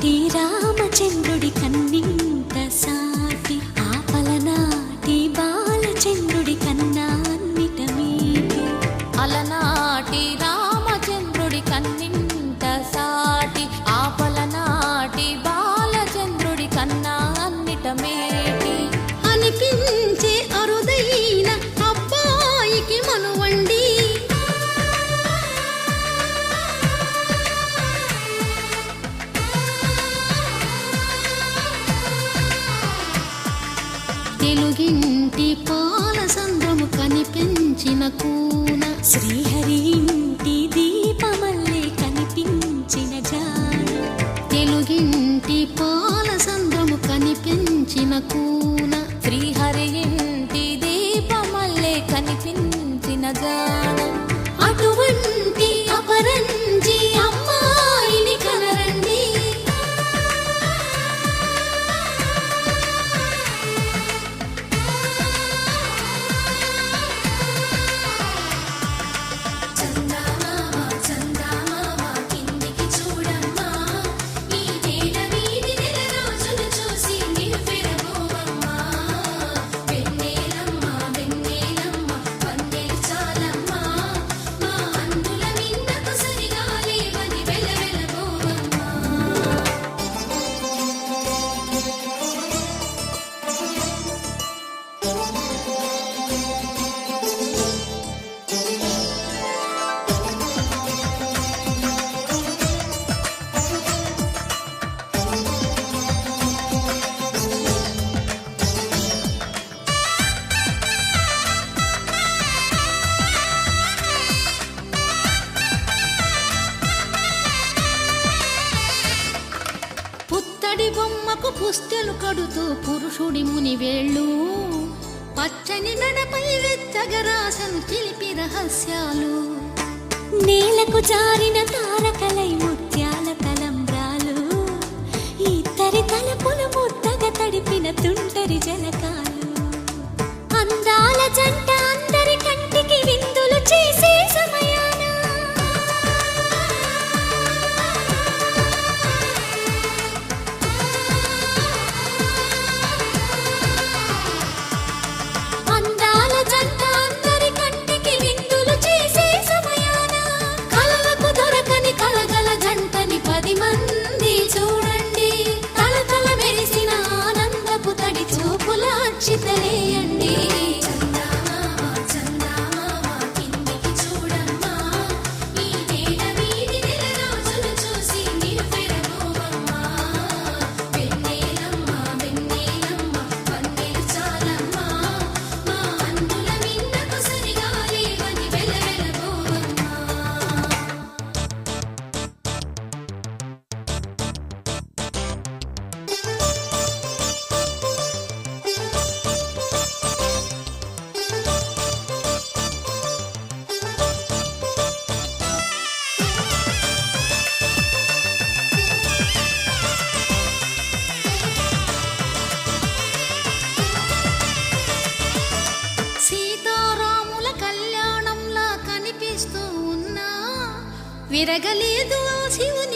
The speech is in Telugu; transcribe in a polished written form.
అలనాటి రామచంద్రుడి కన్నింత సాటి ఆపలనాటి బాలచంద్రుడి కన్నా అన్నిట మీటి. అలనాటి రామచంద్రుడి కన్నింత సాటి ఆపలనాటి బాలచంద్రుడి కన్నా అన్నిట మేటి అనిపించే అరుదైన అబ్బాయికి మనువండి. తెలుగింటి పాల సంద్రము కనిపించిన కూన శ్రీహరి ఇంటి దీపమల్లే కనిపించిన జాన. తెలుగింటి పాల సంద్రము కనిపించిన కూన శ్రీహరి ఇంటి దీపమల్లే కనిపించిన జాన. అటువంటి అపరంజి అమ్మాయిని కనరండి. పుత్తడి బొమ్మకు పుస్తెలు కడుతూ పురుషుడి ముని వేళ్ళు పచ్చని నడపై వెచ్చగరాసను చిలిపి రహస్యాలు. నేలకు జారిన తారకలై ముత్యాల తలంబ్రాలు ఇద్దరి తలపులు ముద్దగా తడిపిన తుంటరి జలకాలు. అందాల జంట అందరి కంటికి విందులు చేసే సమయాన అందాల జంట అందరి కంటికి విందులు చేసే సమయాన కలలకు దొరకని కలగల జంటని 10 మంది చూడండి. తలతల మెరిసిన ఆనందపు తడి చూపుల అక్షితలేయండి. సీతారాముల కళ్యాణంలా కనిపిస్తూ ఉన్నా విరగలేదు శివుని